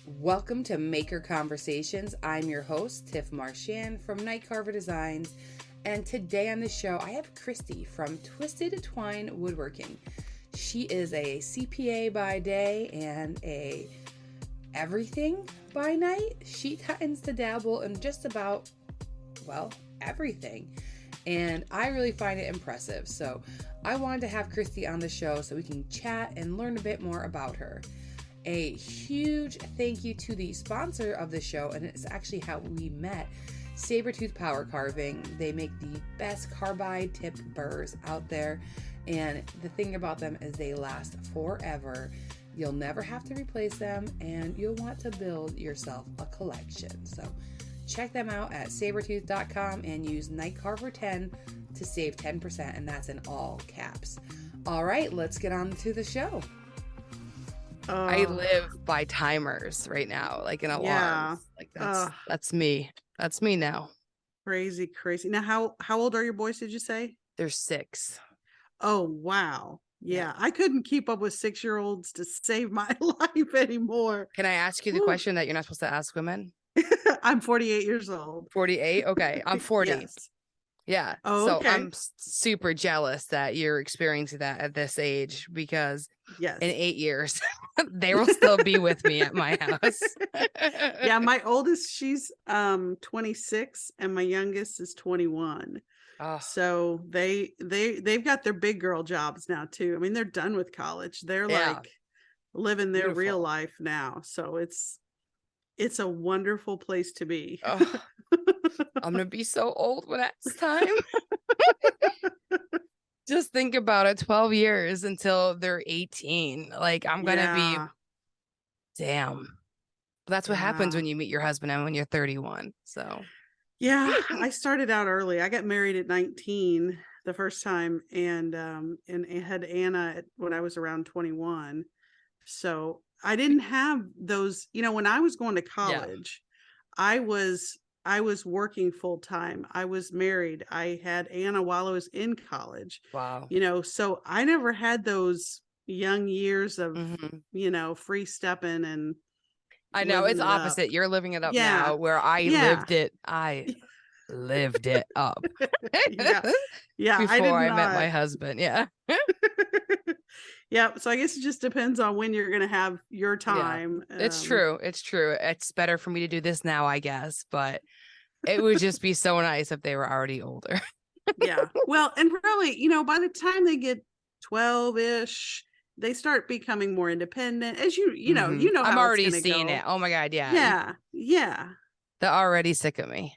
Welcome to Maker Conversations. I'm your host, Tiff Marchand from NIGHTCARVER Designs. And today on the show, I have Christy from Twine Woodworking. She is a CPA by day and a everything by night. She tends to dabble in just about, well, everything. And I really find it impressive. So I wanted to have Christy on the show so we can chat and learn a bit more about her. A huge thank you to the sponsor of the show, and it's actually how we met, Sabertooth Power Carving. They make the best carbide tipped burrs out there, and the thing about them is they last forever. You'll never have to replace them, and you'll want to build yourself a collection. So check them out at sabertooth.com and use NIGHTCARVER10 to save 10%, and that's in all caps. All right, let's get on to the show. I live by timers right now, like an alarm. Like that's me. That's me now. Crazy. Now, how old are your boys? Did you say? They're 6. Oh wow, yeah. I couldn't keep up with 6-year-olds to save my life anymore. Can I ask you the question that you're not supposed to ask women? I'm 48 years old. 48. Okay, I'm 40. Yes. Yeah. Oh, so okay. I'm super jealous that you're experiencing that at this age, because yes, in 8 years they will still be with me at my house. Yeah, my oldest, she's 26 and my youngest is 21. Oh. So they've got their big girl jobs now too. I mean, they're done with college. They're like living their real life now. So it's a wonderful place to be. Oh, I'm gonna be so old when it's time. Just think about it, 12 years until they're 18. Like, I'm gonna be damn. That's what happens when you meet your husband and when you're 31. So yeah, I started out early. I got married at 19 the first time, and had Anna when I was around 21. So I didn't have those, when I was going to college, I was working full time. I was married. I had Anna while I was in college. Wow. So I never had those young years of, free stepping and I know it's opposite. You're living it up now, where I lived it. I lived it up. Before I met my husband. Yeah. Yeah. So I guess it just depends on when you're going to have your time. Yeah. It's true. It's better for me to do this now, I guess, but it would just be so nice if they were already older. Yeah. Well, and probably, by the time they get 12-ish, they start becoming more independent. As you know, how I'm already it's seeing go. it. Oh my God. Yeah. Yeah. Yeah. They're already sick of me.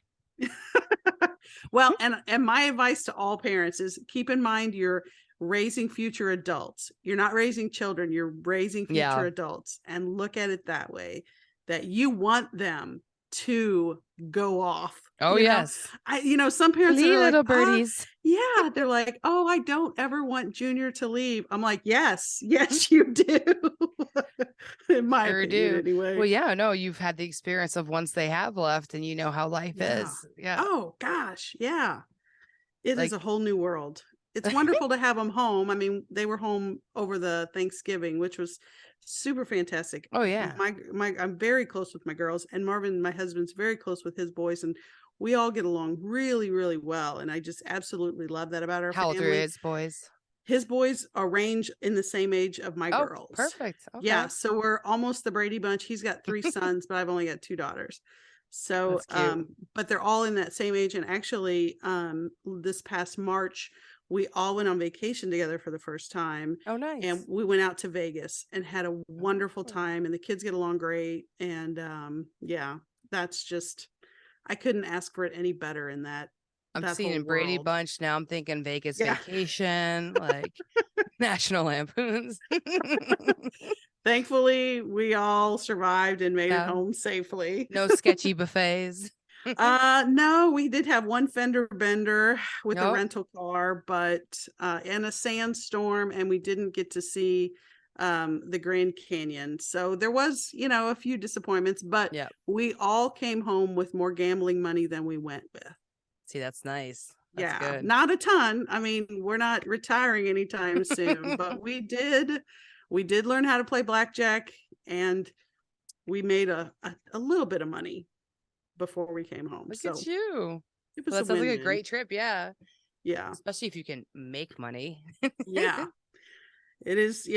Well, and my advice to all parents is keep in mind you're raising future adults. You're not raising children, you're raising future adults, and look at it that way, that you want them to go off. Oh, yes. Some parents are little like, birdies. They're like, oh, I don't ever want Junior to leave. I'm like, yes, you do. In my opinion, anyway. Well, yeah, no, you've had the experience of once they have left, and you know how life is. Yeah. Oh gosh, yeah. It is a whole new world. It's wonderful to have them home. I mean, they were home over the Thanksgiving, which was super fantastic. Oh yeah. I'm very close with my girls, and Marvin, my husband's very close with his boys, and we all get along really, really well. And I just absolutely love that about our family. How old are his boys? His boys are range in the same age of my girls. Perfect. Okay. Yeah. So we're almost the Brady Bunch. He's got 3 sons, but I've only got 2 daughters. So, but they're all in that same age. And actually, this past March, we all went on vacation together for the first time. Oh, nice. And we went out to Vegas and had a wonderful time, and the kids get along great. And that's just, I couldn't ask for it any better in that. I'm seeing Brady Bunch now. I'm thinking Vegas Vacation, like National Lampoons. Thankfully, we all survived and made it home safely. No sketchy buffets. No, we did have one fender bender with a rental car, but in a sandstorm, and we didn't get to see the Grand Canyon. So there was, a few disappointments, but we all came home with more gambling money than we went with. See, that's nice. That's good. Not a ton. I mean, we're not retiring anytime soon, but we did learn how to play blackjack, and we made a little bit of money before we came home. Look at you. It was Well, that sounds like a win-win. great trip. Yeah. Yeah. Especially if you can make money. Yeah. It is,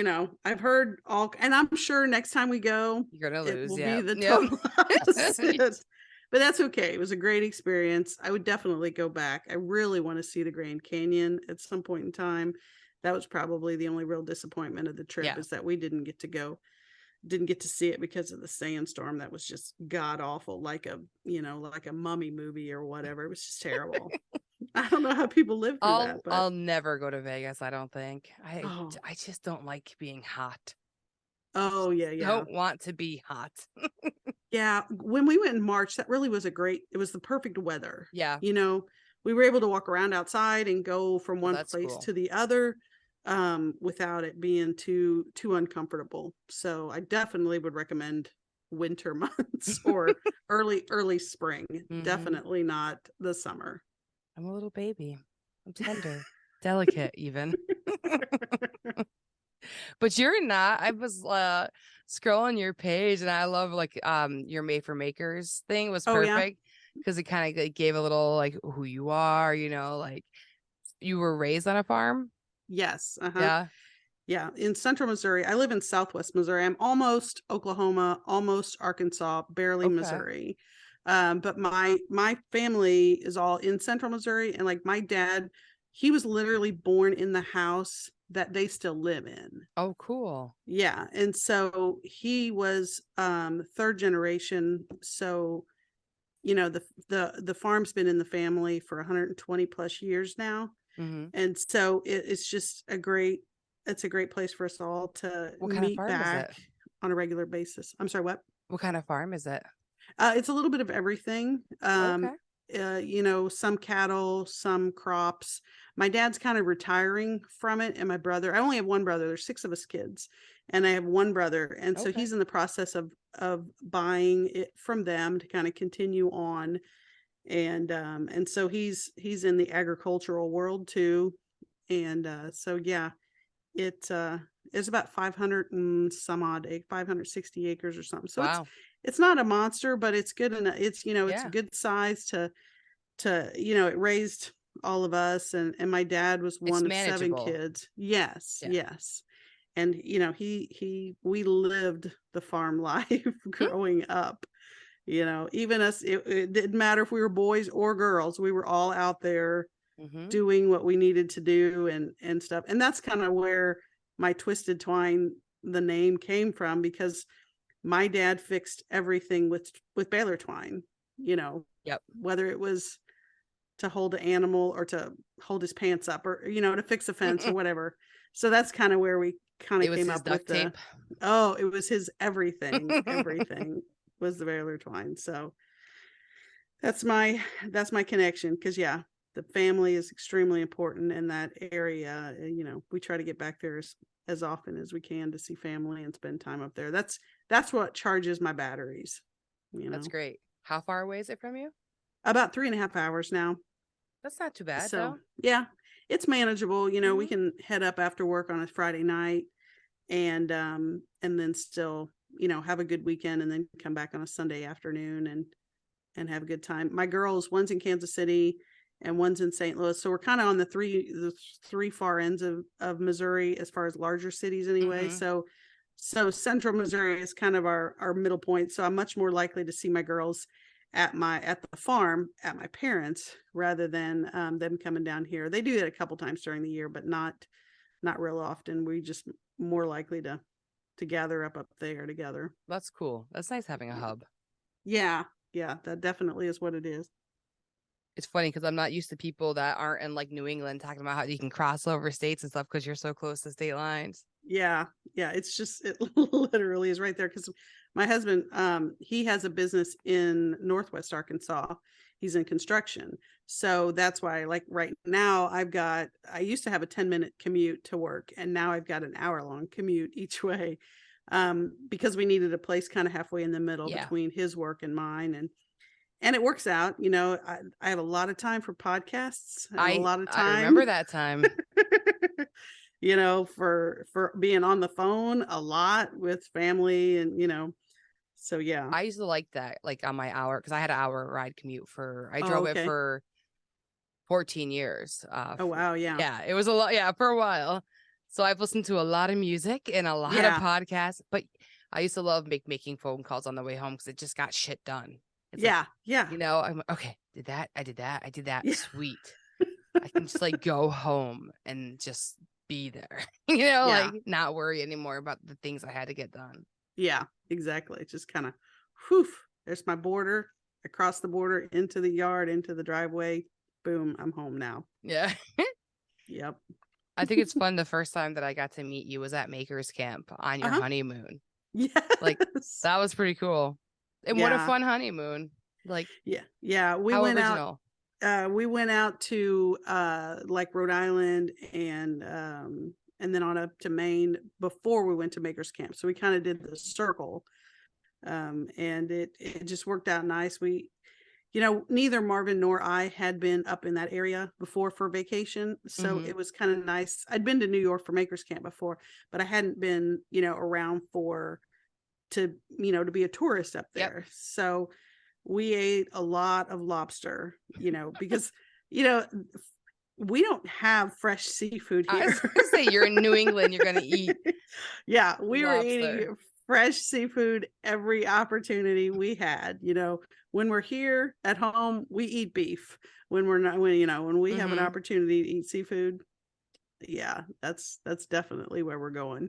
I've heard all, and I'm sure next time we go, You're going to it lose. will Yeah. be the total opposite. But that's okay. It was a great experience. I would definitely go back. I really want to see the Grand Canyon at some point in time. That was probably the only real disappointment of the trip, is that we didn't get to see it because of the sandstorm. That was just god awful, like a mummy movie or whatever. It was just terrible. I don't know how people live through that. But I'll never go to Vegas, I don't think. I just don't like being hot. Oh, yeah. Don't want to be hot. Yeah. When we went in March, that really was it was the perfect weather. Yeah. We were able to walk around outside and go from one place to the other without it being too uncomfortable. So I definitely would recommend winter months or early spring. Definitely not the summer. I'm a little baby. I'm tender, delicate even. But you're not. I was scrolling your page, and I love your Made for Makers thing was perfect because it kind of gave a little like who you are. Like you were raised on a farm. Yes. Yeah. In central Missouri. I live in southwest Missouri. I'm almost Oklahoma, almost Arkansas, barely Missouri. But my family is all in central Missouri, and like my dad, he was literally born in the house that they still live in. Oh, cool. Yeah. And so he was third generation. So, the farm's been in the family for 120 plus years now. And so it's just a great place for us all to meet back on a regular basis. I'm sorry, what? What kind of farm is it? It's a little bit of everything. Some cattle, some crops. My dad's kind of retiring from it, and my brother, I only have one brother. There's 6 of us kids, and I have one brother. And so he's in the process of buying it from them to kind of continue on. And so he's in the agricultural world too. And so yeah, it's about 500 and some odd 560 acres or something. So it's not a monster, but it's good enough. It's it's a good size to it raised all of us, and my dad was one of 7 kids. Yes. And we lived the farm life growing up. Even us, it didn't matter if we were boys or girls, we were all out there doing what we needed to do and stuff. And that's kind of where my Twisted Twine, the name, came from, because my dad fixed everything with baler twine, whether it was to hold an animal or to hold his pants up, or, to fix a fence or whatever. So that's kind of where we kind of came up with tape. It was his everything. Everything was the baler twine. So that's my connection. Cause the family is extremely important in that area. We try to get back there as often as we can to see family and spend time up there. That's what charges my batteries. That's great. How far away is it from you? About 3.5 hours now. That's not too bad. So yeah, it's manageable. We can head up after work on a Friday night and then still, have a good weekend, and then come back on a Sunday afternoon and have a good time. My girls, one's in Kansas City and one's in St. Louis. So we're kind of on the three far ends of Missouri as far as larger cities anyway. So central Missouri is kind of our middle point. So I'm much more likely to see my girls at the farm at my parents rather than them coming down here. They do that a couple times during the year, but not real often. We just more likely to gather up there together. That's cool. That's nice having a hub. Yeah, that definitely is what it is. It's funny because I'm not used to people that aren't in like New England talking about how you can cross over states and stuff because you're so close to state lines. Yeah. It's just, it literally is right there. Because my husband, he has a business in Northwest Arkansas. He's in construction. So that's why, like right now, I used to have a 10-minute commute to work, and now I've got an hour-long commute each way, because we needed a place kind of halfway in the middle between his work and mine. And it works out. I have a lot of time for podcasts. A lot of time. I remember that time. For being on the phone a lot with family, and So yeah. I used to like that, like on my hour, because I had an hour ride commute I drove it for 14 years. Oh wow, yeah. Yeah, it was a lot, for a while. So I've listened to a lot of music and a lot of podcasts, but I used to love making phone calls on the way home because it just got shit done. It's yeah. You know, I'm okay, did that, I did that, Yeah. sweet. I can just like go home and just be there, you know, like not worry anymore about the things I had to get done. Yeah, exactly. Just kind of, whew, there's my border. I cross the border into the yard, into the driveway. Boom, I'm home now. Yeah. Yep. I think it's fun. The first time that I got to meet you was at Maker's Camp on your honeymoon. Yes. Like, that was pretty cool. And what a fun honeymoon. Like, yeah. We went original. We went out to like Rhode Island and then on up to Maine before we went to Maker's Camp. So we kind of did the circle. And it just worked out nice. We, you know, neither Marvin nor I had been up in that area before for vacation. So it was kind of nice. I'd been to New York for Maker's Camp before, but I hadn't been, you know, around to be a tourist up there. Yep. So we ate a lot of lobster, you know, because, you know, we don't have fresh seafood here. I was going to say, you're in New England, you're going to eat. Yeah, we were eating fresh seafood every opportunity we had. You know, when we're here at home, we eat beef. When we're not, when we have an opportunity to eat seafood, yeah, that's definitely where we're going.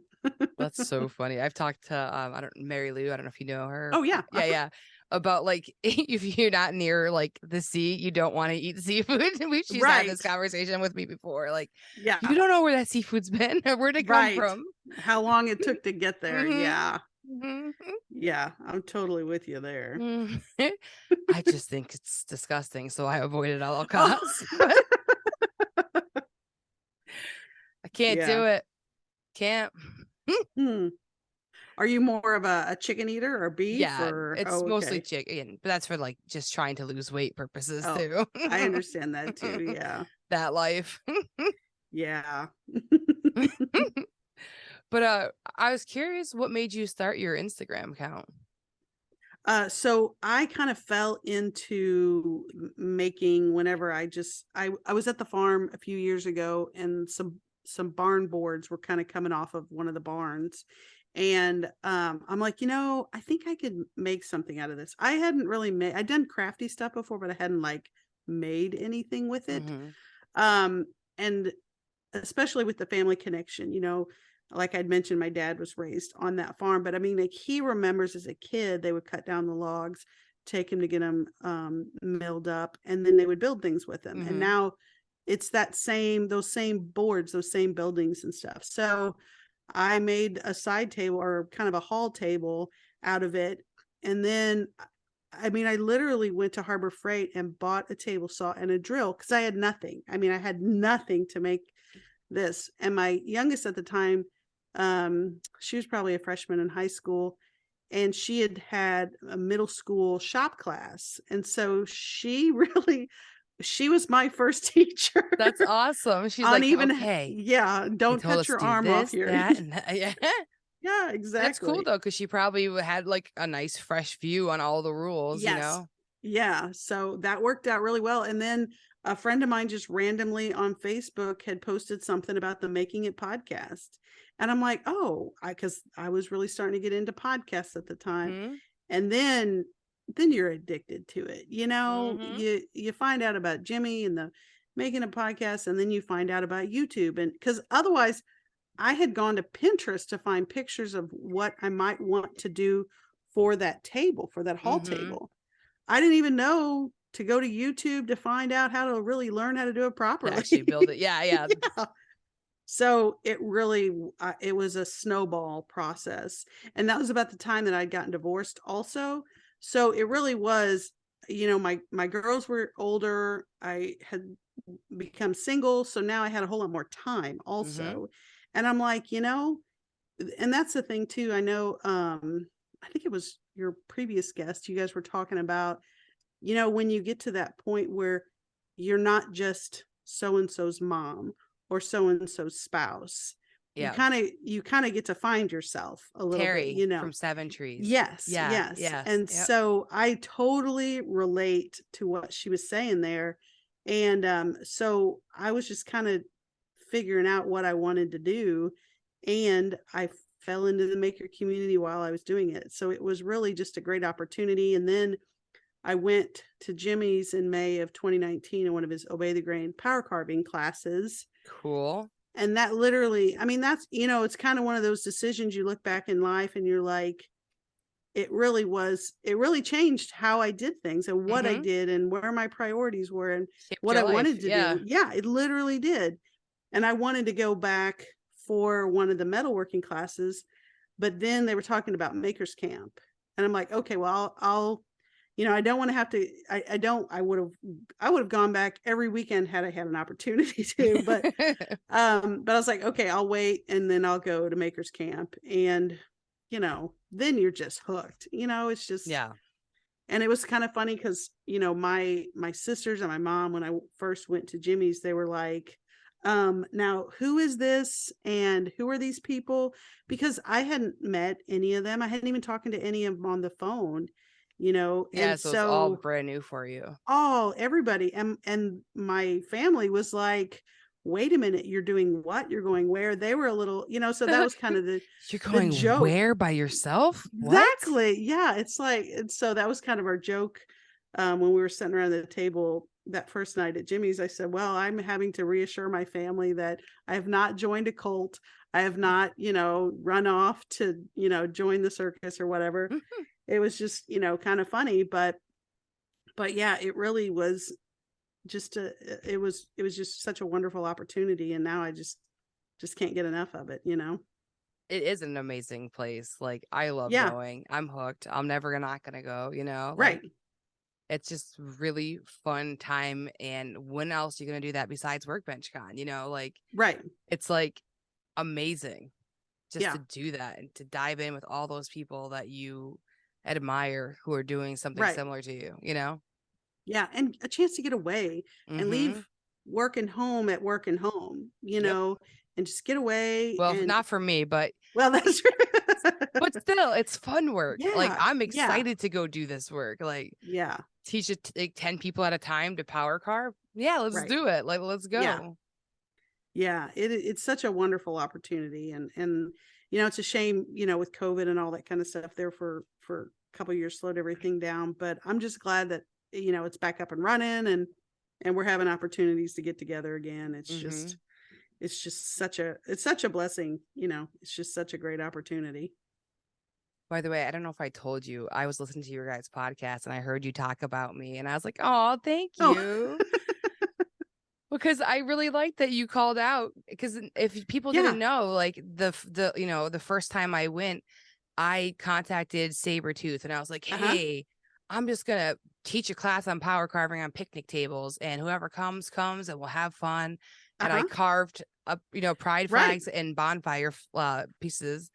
That's so funny. I've talked to Mary Lou. I don't know if you know her. Oh yeah, yeah. About like, if you're not near like the sea, you don't want to eat seafood. She's had this conversation with me before. Like, you don't know where that seafood's been or where it come from, how long it took to get there. Yeah. Yeah, I'm totally with you there. I just think it's disgusting, so I avoid it at all costs. I can't do it. Can't. Are you more of a chicken eater or beef? Yeah, it's mostly chicken, but that's for like just trying to lose weight purposes too. I understand that too. Yeah, that life. Yeah. But I was curious, what made you start your Instagram account? So I kind of fell into making whenever I was at the farm a few years ago, and some barn boards were kind of coming off of one of the barns. And I'm like, I think I could make something out of this. I hadn't really I'd done crafty stuff before, but I hadn't like made anything with it. And especially with the family connection, like I'd mentioned, my dad was raised on that farm, but I mean, like he remembers as a kid, they would cut down the logs, take him to get them milled up, and then they would build things with them. And now it's those same boards, those same buildings and stuff. So I made a side table or kind of a hall table out of it. And then, I mean, I literally went to Harbor Freight and bought a table saw and a drill because I had nothing. I mean, I had nothing to make this. And my youngest at the time, she was probably a freshman in high school, and she had a middle school shop class. And so she was my first teacher. That's awesome. She's like, okay, yeah, don't cut your arm off here. Yeah. Yeah, exactly. That's cool though, because she probably had like a nice fresh view on all the rules. Yeah, so that worked out really well. And then a friend of mine just randomly on Facebook had posted something about the Making It podcast. And I'm like, because I was really starting to get into podcasts at the time. And then you're addicted to it. You find out about Jimmy and the Making a Podcast, and then you find out about YouTube. And because otherwise I had gone to Pinterest to find pictures of what I might want to do for that table, for that hall table. I didn't even know to go to YouTube to find out how to really learn how to do it properly. To actually build it. Yeah. Yeah. So it really, it was a snowball process. And that was about the time that I'd gotten divorced also. So it really was, my girls were older. I had become single. So now I had a whole lot more time also. And I'm like, and that's the thing too. I know, I think it was your previous guest, you guys were talking about, when you get to that point where you're not just so-and-so's mom or so-and-so's spouse, you kind of get to find yourself a little Terry, bit, from Seven Trees. Yes. And so I totally relate to what she was saying there. And so I was just kind of figuring out what I wanted to do, and I fell into the maker community while I was doing it. So it was really just a great opportunity. And then I went to Jimmy's in May of 2019 in one of his Obey the Grain power carving classes. Cool. And that literally, I mean, that's, it's kind of one of those decisions you look back in life and you're like, it really changed how I did things and what I did and where my priorities were and what I wanted to do. Yeah, it literally did. And I wanted to go back for one of the metalworking classes, but then they were talking about Makers Camp. And I'm like, okay, well, I'll I don't want to have to, I would have gone back every weekend had I had an opportunity to, but I was like, okay, I'll wait. And then I'll go to Makers Camp, and, then you're just hooked, it's just, And it was kind of funny because, my sisters and my mom, when I first went to Jimmy's, they were like, now who is this and who are these people? Because I hadn't met any of them. I hadn't even talked to any of them on the phone. So it's all brand new for you. Everybody. And my family was like, wait a minute, you're doing what? You're going where? They were a little, so that was kind of you're going the joke. Where by yourself? Exactly. What? Yeah. It's like, and so that was kind of our joke. When we were sitting around the table that first night at Jimmy's, I said, well, I'm having to reassure my family that I have not joined a cult. I have not, run off to, join the circus or whatever. It was just, kind of funny, but yeah, it really was just it was just such a wonderful opportunity. And now I just can't get enough of it, It is an amazing place. Like, I love going. I'm hooked. I'm never not gonna go, Right. It's just really fun time. And when else are you gonna do that besides Workbench Con? Right. It's like amazing just to do that and to dive in with all those people that you admire who are doing something similar to you, Yeah, and a chance to get away and leave work and home at work and home, and just get away. Well, not for me, but that's true. But still, it's fun work. Yeah, like, I'm excited to go do this work. Like, teach it like 10 people at a time to power carve. Yeah, let's do it. Like, let's go. Yeah, it's such a wonderful opportunity, and it's a shame, with COVID and all that kind of stuff there for a couple of years slowed everything down. But I'm just glad that it's back up and running, and we're having opportunities to get together again. It's just such a blessing. It's just such a great opportunity. By the way, I don't know if I told you, I was listening to your guys' podcast and I heard you talk about me, and I was like, oh, thank you. Because I really like that you called out, because if people didn't know, like the first time I went, I contacted Sabretooth and I was like, hey, I'm just going to teach a class on power carving on picnic tables, and whoever comes and we'll have fun. And I carved up, pride flags and bonfire pieces.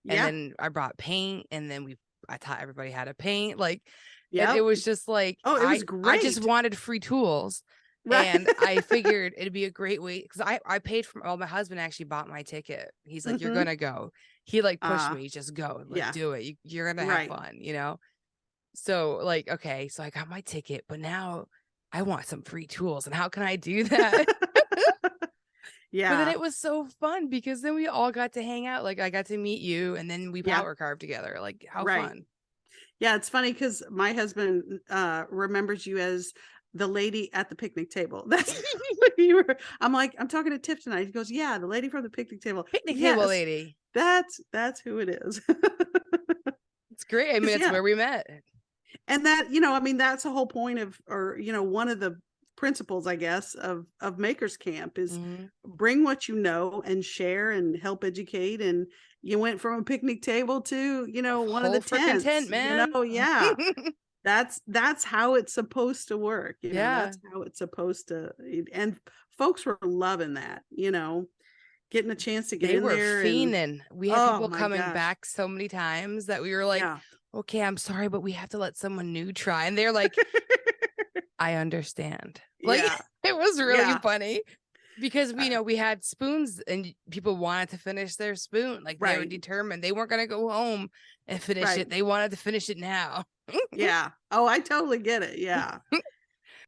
And then I brought paint, and then I taught everybody how to paint. Like, it was just like, it was great. I just wanted free tools. Right. And I figured it'd be a great way, because I paid for, my husband actually bought my ticket. He's like, you're gonna go. He like pushed me, just go, like, do it. You're gonna have fun, So like, okay, so I got my ticket, but now I want some free tools, and how can I do that? But then it was so fun, because then we all got to hang out. Like, I got to meet you, and then we power carved together. Like, how fun. Yeah, it's funny because my husband remembers you as the lady at the picnic table. That's what you were. I'm like, I'm talking to Tiff tonight. He goes, yeah, the lady from the picnic table. Table lady. That's who it is. It's great. I mean, it's where we met. And that, that's the whole point of, or, one of the principles, I guess, of Makers Camp is bring what you know and share and help educate. And you went from a picnic table to, one of the tents, tent, man. That's how it's supposed to work. That's how it's supposed to. And folks were loving that, getting a chance to get in there. They were fiending. We had people coming back so many times that we were like, okay, I'm sorry, but we have to let someone new try. And they're like, I understand. Like, it was really funny. Because we had spoons and people wanted to finish their spoon. Like they were determined. They weren't going to go home and finish it. They wanted to finish it now. Yeah. Oh, I totally get it. Yeah.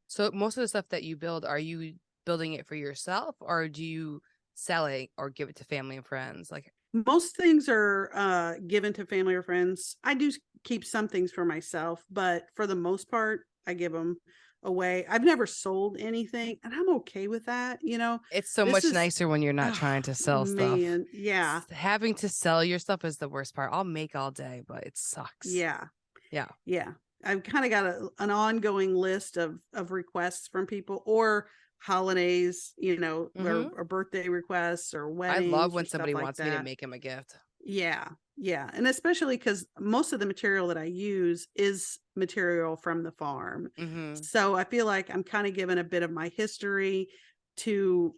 So most of the stuff that you build, are you building it for yourself, or do you sell it or give it to family and friends? Like, most things are given to family or friends. I do keep some things for myself, but for the most part, I give them away. I've never sold anything, and I'm okay with that. It's so much nicer when you're not trying to sell stuff. Yeah. Having to sell your stuff is the worst part. I'll make all day, but it sucks. Yeah. Yeah. Yeah. I've kind of got an ongoing list of requests from people, or holidays, or birthday requests or weddings. I love when somebody wants me to make him a gift. Yeah. Yeah. And especially because most of the material that I use is material from the farm. So I feel like I'm kind of giving a bit of my history to,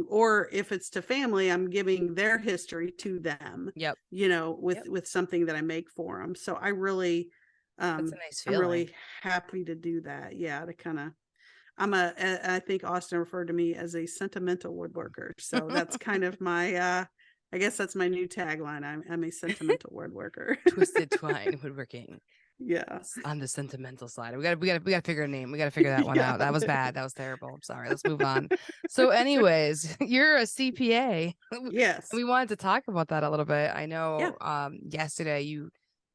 or if it's to family, I'm giving their history to them. Yep. With something that I make for them. So I really, that's a nice feeling. I'm really happy to do that. Yeah. To kind of, I think Austin referred to me as a sentimental woodworker. So that's kind of my, I guess that's my new tagline. I'm a sentimental woodworker. Twisted Twine Woodworking. Yeah. On the sentimental side. We gotta figure a name. We gotta figure that one out. That was bad. That was terrible. I'm sorry. Let's move on. So anyways, you're a CPA. Yes. We wanted to talk about that a little bit. I know yesterday you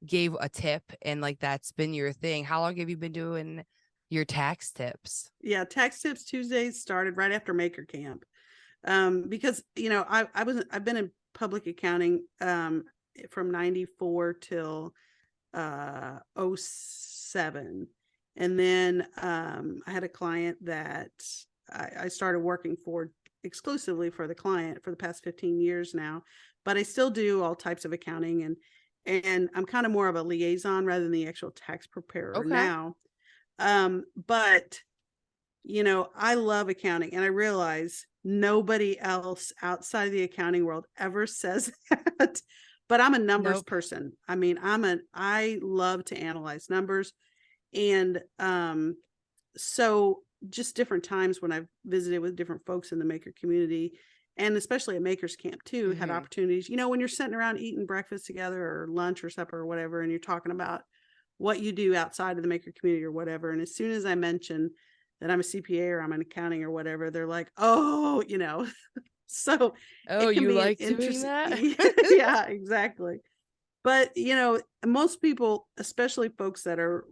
gave a tip, and like that's been your thing. How long have you been doing your tax tips? Yeah, tax tips Tuesdays started right after Maker Camp. Because I've been in public accounting from 94 till 07, and then I had a client that I started working for exclusively for the client for the past 15 years now, but I still do all types of accounting, and I'm kind of more of a liaison rather than the actual tax preparer now. But I love accounting, and I realize nobody else outside of the accounting world ever says that, but I'm a numbers person. I mean, I love to analyze numbers. And so just different times when I've visited with different folks in the maker community, and especially at Makers Camp too, had opportunities, when you're sitting around eating breakfast together or lunch or supper or whatever, and you're talking about what you do outside of the maker community or whatever. And as soon as I mention that I'm a CPA or I'm an accounting or whatever, they're like, oh, so you like doing that? Yeah, exactly. But most people, especially folks that are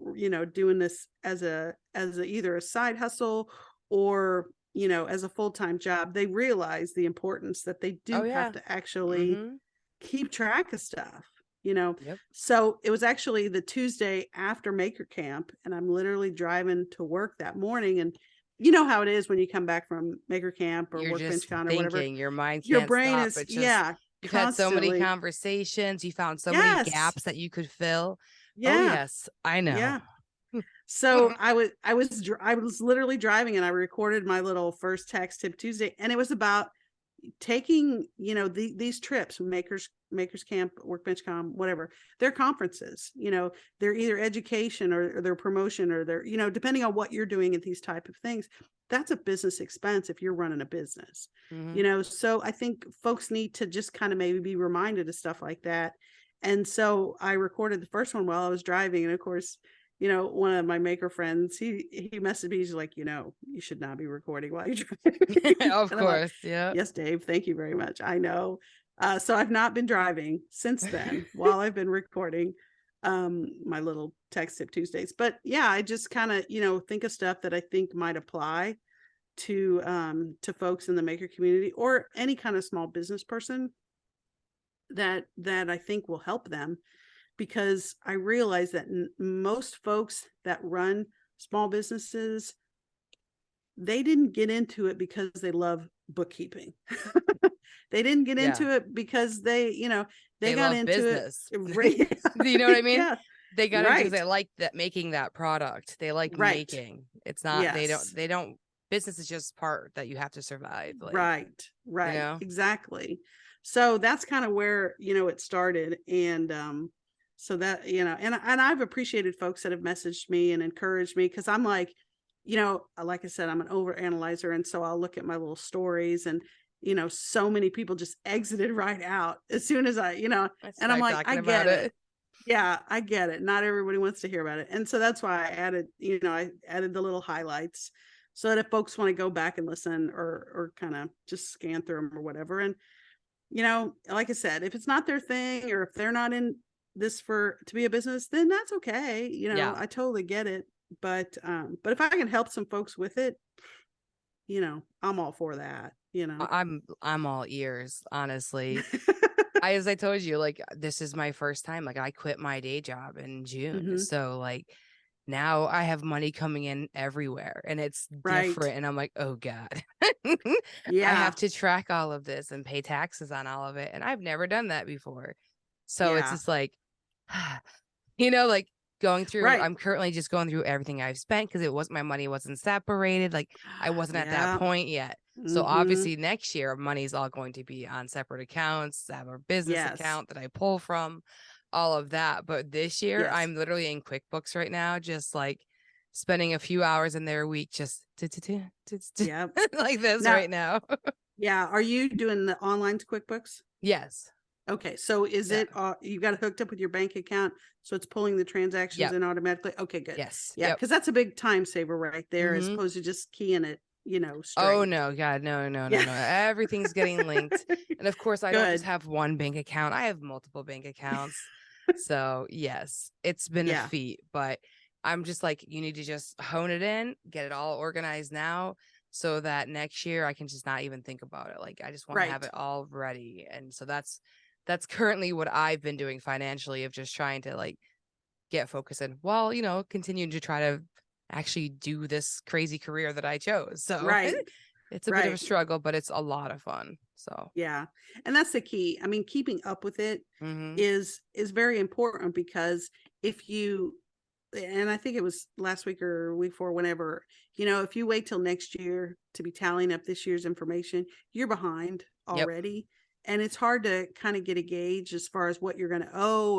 doing this as a either a side hustle or as a full-time job, they realize the importance that they do have to actually keep track of stuff. So it was actually the Tuesday after Maker Camp, and I'm literally driving to work that morning, and you know how it is when you come back from Maker Camp or Workbench Con or whatever. Your mind, your brain stop. is You've had so many conversations. You found so many gaps that you could fill. Yeah. Oh yes, I know. Yeah. So I was literally driving, and I recorded my little first tax tip Tuesday, and it was about taking these trips, Makers Camp, Workbench Con, whatever, they're conferences, they're either education or their promotion, or they're depending on what you're doing at these type of things, that's a business expense if you're running a business. So I think folks need to just kind of maybe be reminded of stuff like that. And so I recorded the first one while I was driving, and of course one of my maker friends, he messaged me, he's like, you should not be recording while you're driving. Of course. Like, yeah. Yes, Dave. Thank you very much. I know. So I've not been driving since then while I've been recording my little text tip Tuesdays. But yeah, I just kind of, think of stuff that I think might apply to folks in the maker community or any kind of small business person that I think will help them. Because I realize that most folks that run small businesses, they didn't get into it because they love bookkeeping. They didn't get into it because they got into business. It. You know what I mean? Yeah. They got into it because they like that, making that product. They like making. It's not, they don't, business is just part that you have to survive. Like, right. Exactly. So that's kind of where, it started. And, so that, and I've appreciated folks that have messaged me and encouraged me, because I'm like, like I said, I'm an over analyzer. And so I'll look at my little stories and, so many people just exited right out as soon as and I'm like, I get it. Yeah, I get it. Not everybody wants to hear about it. And so that's why I added the little highlights so that if folks want to go back and listen or kind of just scan through them or whatever. And, like I said, if it's not their thing or if they're not in this to be a business, then that's okay. I totally get it. But if I can help some folks with it, I'm all for that. I'm all ears, honestly. As I told you, like, this is my first time. Like, I quit my day job in June. Mm-hmm. So like now I have money coming in everywhere and it's different. And I'm like, oh God, I have to track all of this and pay taxes on all of it. And I've never done that before. So it's just like, like going through, I'm currently just going through everything I've spent because my money wasn't separated. Like I wasn't at that point yet. So obviously next year money's all going to be on separate accounts. I have a business account that I pull from, all of that. But this year I'm literally in QuickBooks right now, just like spending a few hours in there a week, just like this right now. Yeah. Are you doing the online QuickBooks? Yes. Okay. So is it, you got it hooked up with your bank account? So it's pulling the transactions in automatically. Okay, good. Yes. Yeah. Cause that's a big time saver right there, as opposed to just keying it, straight. Oh no, God, no. Everything's getting linked. And of course I don't just have one bank account. I have multiple bank accounts. So yes, it's been a feat, but I'm just like, you need to just hone it in, get it all organized now so that next year I can just not even think about it. Like, I just want to have it all ready. And so that's currently what I've been doing financially, of just trying to like get focused in while, continuing to try to actually do this crazy career that I chose. So it's a bit of a struggle, but it's a lot of fun. So yeah. And that's the key. I mean, keeping up with it is very important, because if you, and I think it was last week or week before, whenever, if you wait till next year to be tallying up this year's information, you're behind already. And it's hard to kind of get a gauge as far as what you're going to owe,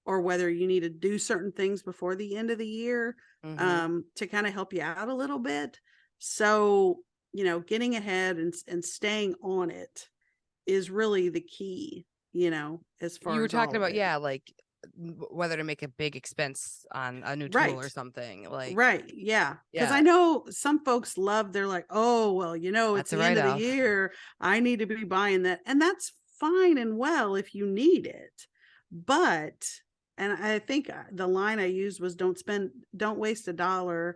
or whether you need to do certain things before the end of the year to kind of help you out a little bit. So, getting ahead and staying on it is really the key, as far as you were talking about, like whether to make a big expense on a new tool or something like. Yeah. Because I know some folks they're like, oh, well, it's the end of the year, I need to be buying that. And that's fine and well if you need it. But, and I think the line I used was, don't waste $1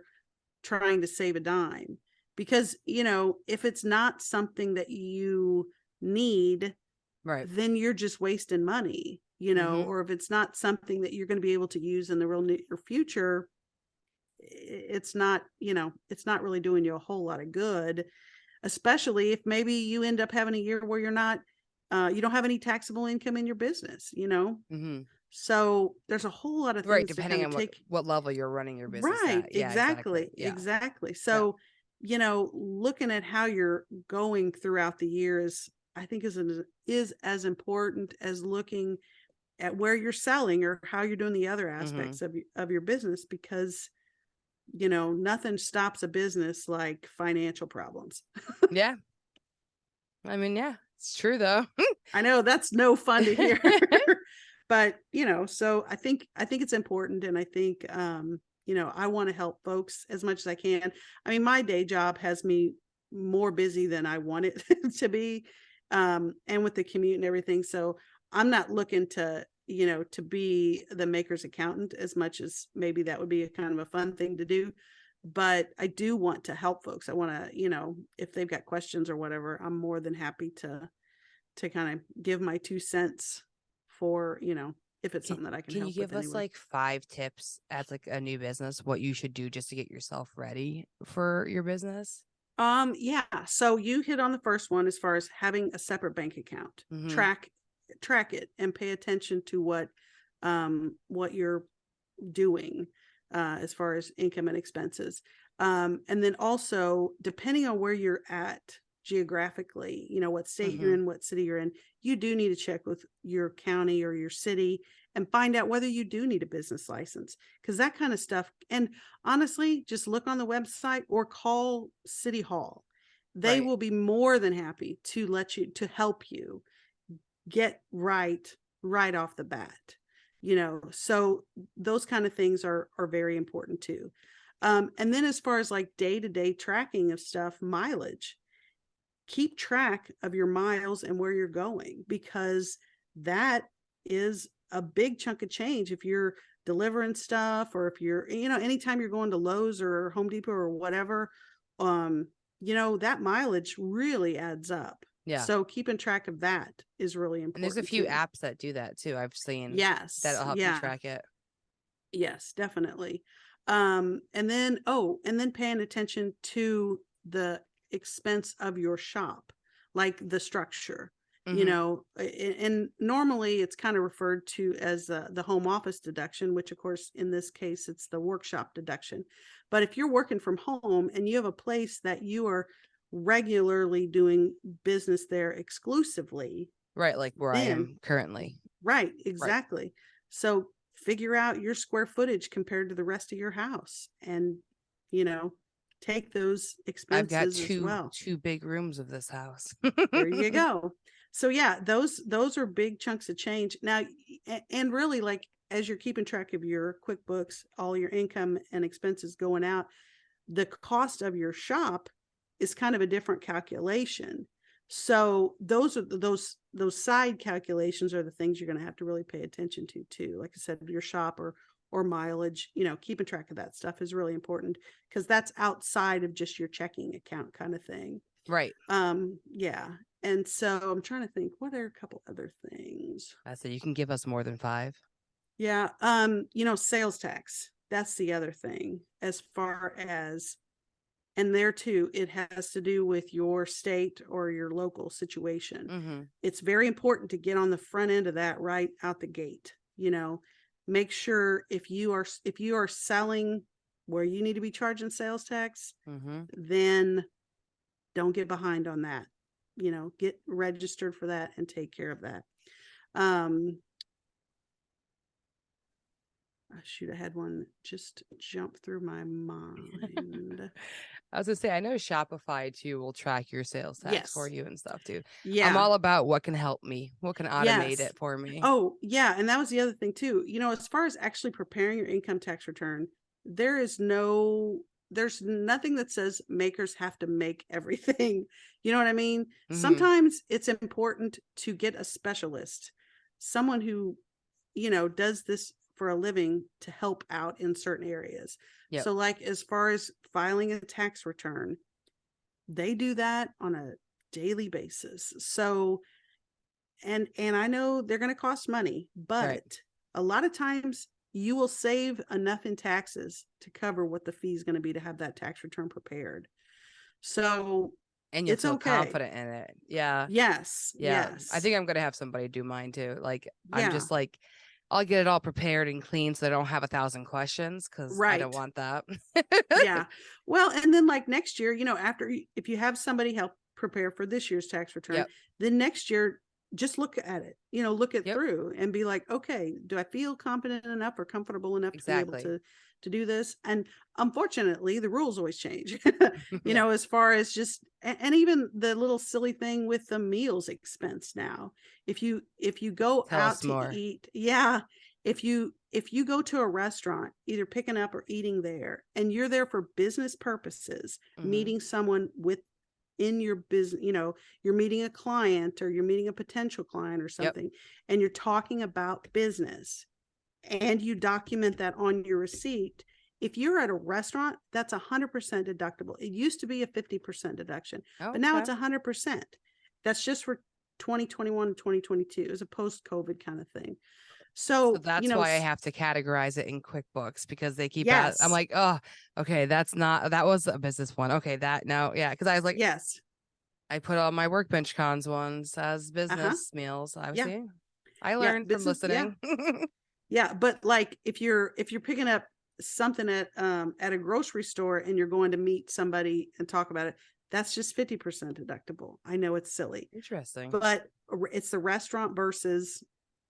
trying to save a dime. Because, if it's not something that you need, then you're just wasting money, or if it's not something that you're going to be able to use in the real near future, it's not really doing you a whole lot of good, especially if maybe you end up having a year where you're not, you don't have any taxable income in your business, So there's a whole lot of things depending on what level you're running your business at. Exactly. So, looking at how you're going throughout the year I think is as important as looking at where you're selling or how you're doing the other aspects of your business, because, nothing stops a business like financial problems. Yeah. I mean, yeah, it's true though. I know that's no fun to hear, but, so I think it's important. And I think, I want to help folks as much as I can. I mean, my day job has me more busy than I want it to be. And with the commute and everything. So I'm not looking to be the maker's accountant as much as maybe that would be a kind of a fun thing to do. But I do want to help folks. I want to, if they've got questions or whatever, I'm more than happy to kind of give my 2 cents for, if it's something that I can help with. Can you give us like 5 tips as like a new business, what you should do just to get yourself ready for your business? Yeah. So you hit on the first one as far as having a separate bank account. Track it and pay attention to what you're doing as far as income and expenses. And then also, depending on where you're at geographically, what state you're in, what city you're in, you do need to check with your county or your city and find out whether you do need a business license, because that kind of stuff. And honestly, just look on the website or call City Hall. They will be more than happy to help you get right off the bat, so those kind of things are very important too. And then as far as like day-to-day tracking of stuff, mileage, keep track of your miles and where you're going, because that is a big chunk of change. If you're delivering stuff, or if you're, anytime you're going to Lowe's or Home Depot or whatever, that mileage really adds up. Yeah. So keeping track of that is really important. And there's a few apps that do that too. I've seen. Yes. That'll help you track it. Yes, definitely. And then paying attention to the expense of your shop, like the structure, and normally it's kind of referred to as the home office deduction, which of course in this case it's the workshop deduction. But if you're working from home and you have a place that you are regularly doing business there exclusively, right, like where I am currently, right, exactly, right. So figure out your square footage compared to the rest of your house, and take those expenses. I've got two big rooms of this house. There you go. So yeah, those are big chunks of change now. And really, like, as you're keeping track of your QuickBooks, all your income and expenses going out, the cost of your shop is kind of a different calculation. So those are those side calculations are the things you're going to have to really pay attention to too. Like I said, your shop or mileage, keeping track of that stuff is really important, because that's outside of just your checking account kind of thing. Right. Yeah. And so I'm trying to think, what are a couple other things? I said, you can give us more than 5. Yeah. Sales tax. That's the other thing, as far as, and there too, it has to do with your state or your local situation. Mm-hmm. It's very important to get on the front end of that right out the gate. Make sure if you are selling where you need to be charging sales tax, mm-hmm. then don't get behind on that. Get registered for that and take care of that. Shoot, I had one just jump through my mind. I was gonna say, I know Shopify too will track your sales tax for you and stuff too. Yeah. I'm all about what can help me, what can automate it for me. Oh yeah. And that was the other thing too. As far as actually preparing your income tax return, there's nothing that says makers have to make everything. You know what I mean? Mm-hmm. Sometimes it's important to get a specialist, someone who, does this for a living, to help out in certain areas. Yep. So like, as far as filing a tax return, they do that on a daily basis. So, and I know they're going to cost money, but a lot of times you will save enough in taxes to cover what the fee is going to be to have that tax return prepared. So, and you'll feel confident in it. Yeah. Yes. Yeah. Yes. I think I'm going to have somebody do mine too. Like, I'm just like, I'll get it all prepared and clean so I don't have 1,000 questions, because I don't want that. Yeah. Well, and then like next year, if you have somebody help prepare for this year's tax return, then next year, just look at it, look it through and be like, okay, do I feel confident enough or comfortable enough to be able to do this? And unfortunately, the rules always change, as far as just, and even the little silly thing with the meals expense now. If you go out to eat, if you go to a restaurant, either picking up or eating there, and you're there for business purposes, mm-hmm. meeting someone in your business, you're meeting a client or you're meeting a potential client or something, and you're talking about business, and you document that on your receipt. If you're at a restaurant, that's 100% deductible. It used to be a 50% deduction, but now it's 100%. That's just for 2021 and 2022. It was a post-COVID kind of thing. So that's why I have to categorize it in QuickBooks, because they keep I'm like, oh, okay, that was a business one. Okay, because I was like, I put all my workbench cons ones as business meals. Obviously, I learned from listening. Yeah, but like if you're picking up something at a grocery store and you're going to meet somebody and talk about it, that's just 50% deductible. I know it's silly. Interesting. But it's the restaurant versus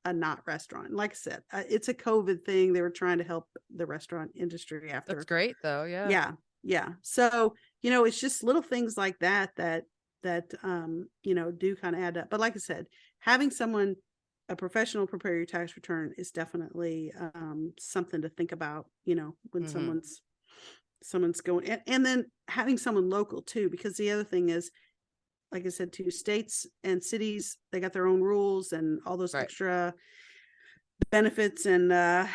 a not restaurant. Like I said, it's a COVID thing. They were trying to help the restaurant industry after. That's great though. Yeah. Yeah. So, it's just little things like that do kind of add up. But like I said, having a professional prepare your tax return is definitely something to think about, when someone's going, and then having someone local too, because the other thing is, like I said, too, states and cities, they got their own rules and all those extra benefits and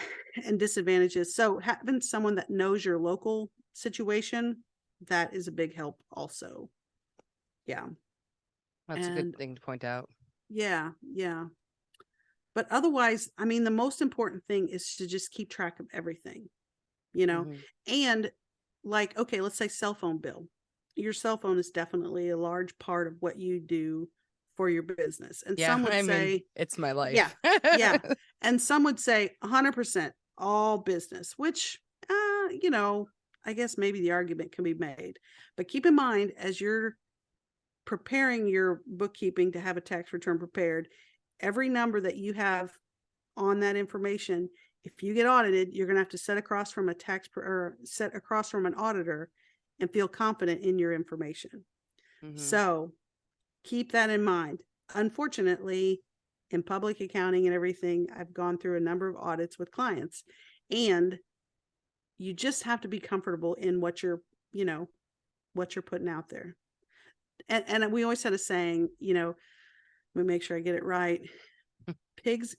disadvantages. So having someone that knows your local situation, that is a big help also. Yeah. That's a good thing to point out. Yeah. But otherwise, I mean, the most important thing is to just keep track of everything, and like, okay, let's say cell phone bill. Your cell phone is definitely a large part of what you do for your business. And some would say it's my life. Yeah. Yeah. And some would say 100% all business, which, I guess maybe the argument can be made. But keep in mind, as you're preparing your bookkeeping to have a tax return prepared, every number that you have on that information, if you get audited, you're going to have to sit across from an auditor and feel confident in your information. So keep that in mind. Unfortunately, in public accounting and everything, I've gone through a number of audits with clients, and you just have to be comfortable in what you're putting out there. And we always had a saying, let me make sure I get it right. Pigs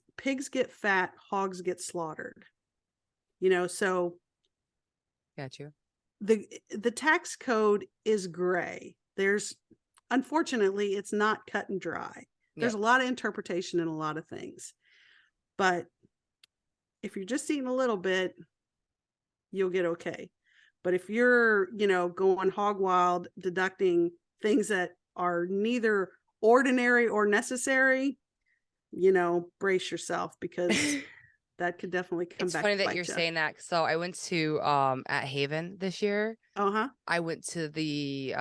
get fat, hogs get slaughtered. So got you. The tax code is gray. Unfortunately, it's not cut and dry. There's a lot of interpretation in a lot of things. But if you're just eating a little bit, you'll get okay. But if you're, going hog wild, deducting things that are neither ordinary or necessary, brace yourself, because that could definitely come back. It's funny that you're saying that. So I went to at Haven this year. I went to the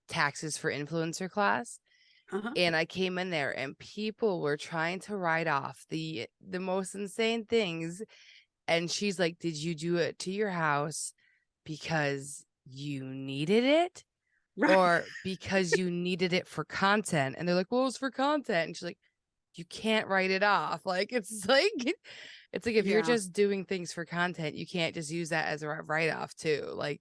taxes for influencer class. And I came in there and people were trying to write off the most insane things. And she's like, did you do it to your house because you needed it? Right. Or because you needed it for content? And they're like, well, it's for content. And she's like, you can't write it off. Like, it's like if you're just doing things for content, you can't just use that as a write-off too. Like,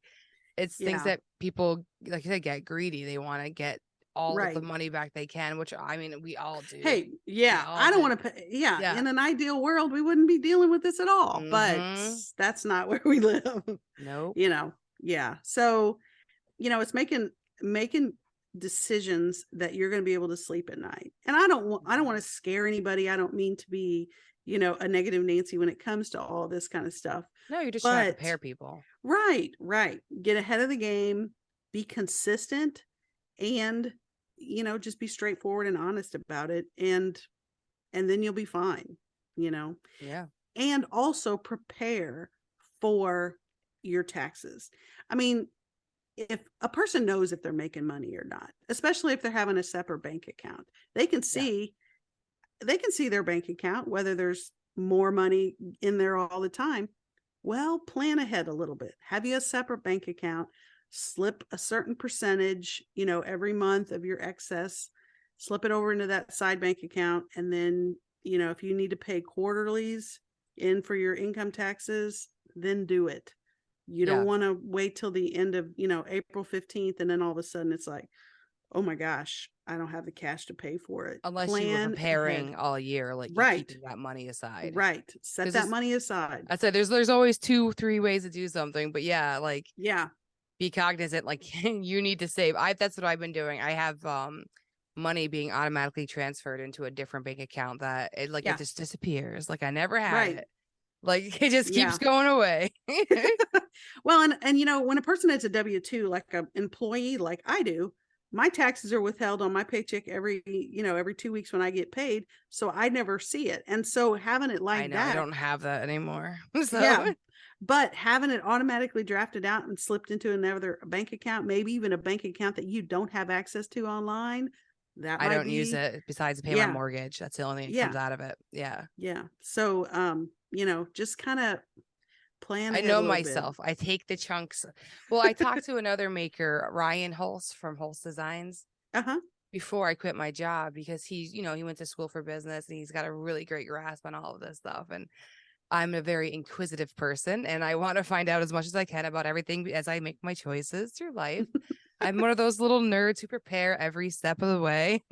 it's things that people, like I said, get greedy. They want to get all of the money back they can, which I mean, we all do. Hey, I don't want to pay. Yeah. In an ideal world, we wouldn't be dealing with this at all, but that's not where we live. Nope. Yeah. So, it's making decisions that you're going to be able to sleep at night. And I don't want to scare anybody. I don't mean to be, a negative Nancy when it comes to all this kind of stuff. No, you're just trying to prepare people. Right. Get ahead of the game, be consistent, and, just be straightforward and honest about it. And then you'll be fine, Yeah. And also prepare for your taxes. I mean, if a person knows if they're making money or not, especially if they're having a separate bank account, they can see their bank account, whether there's more money in there all the time. Well, plan ahead a little bit. Have you a separate bank account, slip a certain percentage, every month of your excess, slip it over into that side bank account. And then, if you need to pay quarterlies in for your income taxes, then do it. You don't want to wait till the end of, April 15th. And then all of a sudden it's like, oh my gosh, I don't have the cash to pay for it. Unless you were preparing all year, like keeping that money aside. Right. Set that money aside. I said there's always 2-3 ways to do something, but be cognizant, like you need to save. That's what I've been doing. I have money being automatically transferred into a different bank account that it just disappears. Like I never had it. Like it just keeps going away. Well, and when a person has a W-2, like an employee, like I do, my taxes are withheld on my paycheck every 2 weeks when I get paid. So I never see it. And so having it like that, I don't have that anymore. So. Yeah. But having it automatically drafted out and slipped into another bank account, maybe even a bank account that you don't have access to online, that I might don't use be, it besides pay my mortgage. That's the only thing that comes out of it. Yeah. Yeah. So, just kind of plan I ahead a know little bit. myself. I take the chunks. Well, I talked to another maker, Ryan Hulse from Hulse Designs, before I quit my job, because he went to school for business and he's got a really great grasp on all of this stuff. And I'm a very inquisitive person and I want to find out as much as I can about everything as I make my choices through life. I'm one of those little nerds who prepare every step of the way,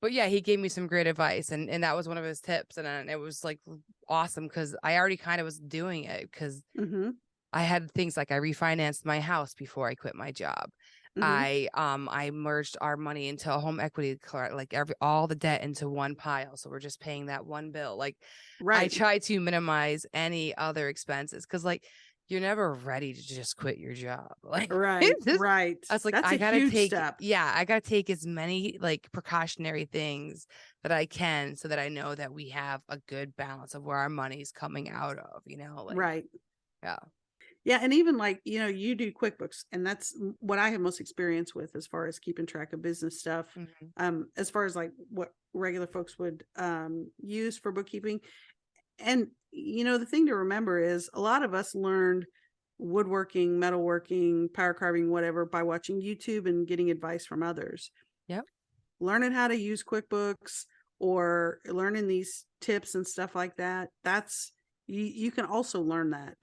But yeah, he gave me some great advice, and that was one of his tips, and it was like awesome because I already kind of was doing it because I had things like I refinanced my house before I quit my job. I merged our money into a home equity card, like all the debt into one pile, so we're just paying that one bill. Like, I try to minimize any other expenses because you're never ready to just quit your job. Like, right. I was like, That's a huge step. I gotta take as many precautionary things that I can so that I know that we have a good balance of where our money's coming out of, right. Yeah. Yeah. And even you do QuickBooks, and that's what I have most experience with as far as keeping track of business stuff. As far as what regular folks would use for bookkeeping. And, the thing to remember is a lot of us learned woodworking, metalworking, power carving, whatever, by watching YouTube and getting advice from others. Yep. Learning how to use QuickBooks or learning these tips and stuff like that. You can also learn that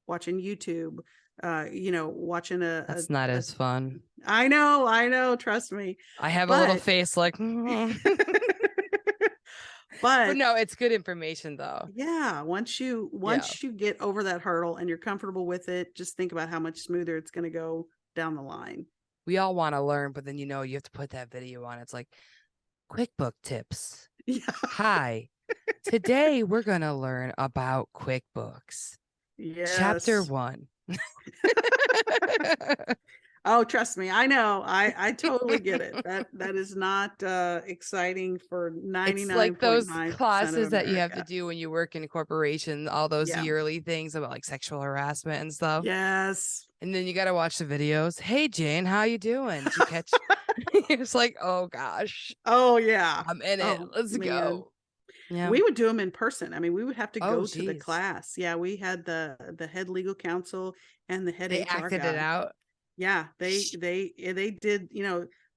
watching YouTube, watching that's not as fun. I know. Trust me. I have a little face But no, it's good information though. Yeah. Once you get over that hurdle and you're comfortable with it, just think about how much smoother it's going to go down the line. We all want to learn, but then you have to put that video on. It's like QuickBook tips. Yeah. Hi. Today we're going to learn about QuickBooks. Yes. Chapter 1. Oh, trust me. I know. I totally get it. That is not exciting for 99.9%. It's like those classes that you have to do when you work in a corporation, all those yearly things about sexual harassment and stuff. Yes. And then you got to watch the videos. Hey, Jane, how you doing? Did you catch? It's like, oh gosh. Oh yeah. I'm in it. Let's go. Yeah. We would do them in person. I mean, we would have to go to the geez. class. Yeah, we had the head legal counsel and the head they HR acted guy. it out. Yeah, they did,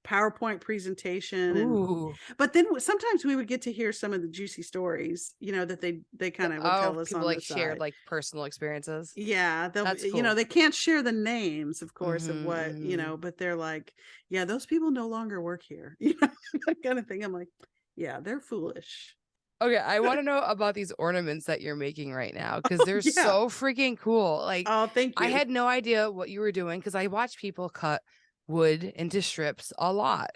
PowerPoint presentation. Ooh. But then sometimes we would get to hear some of the juicy stories, that they kind of would tell us people on the shared side. personal experienkind Yeah, That's cool. they can't share the names, of course, of what, but they're like, yeah, those people no longer work here. That kind of thing. I'm like, yeah, they're foolish. Okay, I want to know about these ornaments that you're making right now because they're so freaking cool. Oh, thank you. I had no idea what you were doing because I watch people cut wood into strips a lot.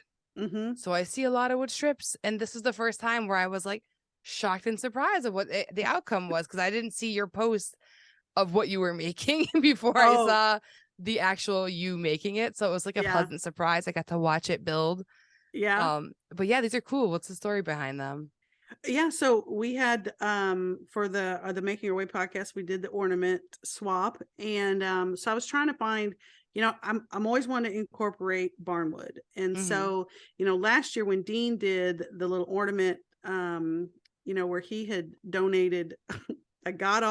So I see a lot of wood strips, and this is the first time where I was shocked and surprised of what the outcome was because I didn't see your post of what you were making before I saw the actual you making it. So it was a pleasant surprise. I got to watch it build. Yeah. But yeah, these are cool. What's the story behind them? Yeah, so we had for the Making Your Way podcast, we did the ornament swap, and so I was trying to find, I'm always wanting to incorporate barnwood, and so last year when Dean did the little ornament, where he had donated a good god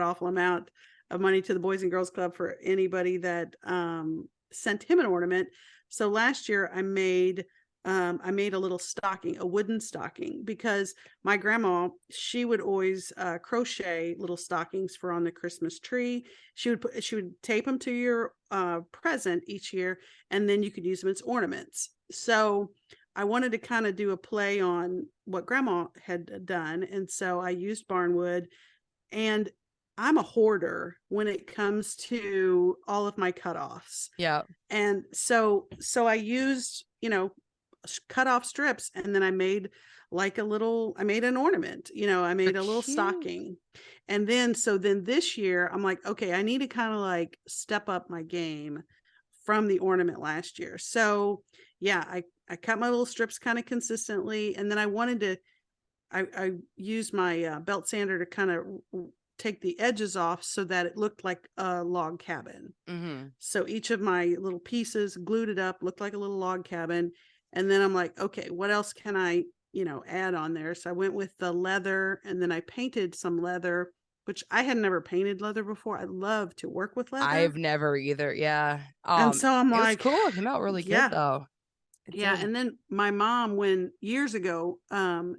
awful amount of money to the Boys and Girls Club for anybody that sent him an ornament. So last year I made a little stocking, a wooden stocking, because my grandma, she would always crochet little stockings for on the Christmas tree. She would tape them to your present each year, and then you could use them as ornaments. So I wanted to kind of do a play on what grandma had done. And so I used barnwood, and I'm a hoarder when it comes to all of my cutoffs. Yeah. And so I used, cut off strips, and then I made an ornament, I made a little stocking. And then this year I'm like, okay, I need to kind of step up my game from the ornament last year. So yeah, I cut my little strips kind of consistently, and then I used my belt sander to kind of take the edges off so that it looked like a log cabin. So each of my little pieces, glued it up, looked like a little log cabin. And then I'm like, okay, what else can I, add on there? So I went with the leather, and then I painted some leather, which I had never painted leather before. I love to work with leather. I've never either. Yeah. And so I'm like, it was cool. It came out really good though. And then my mom, years ago,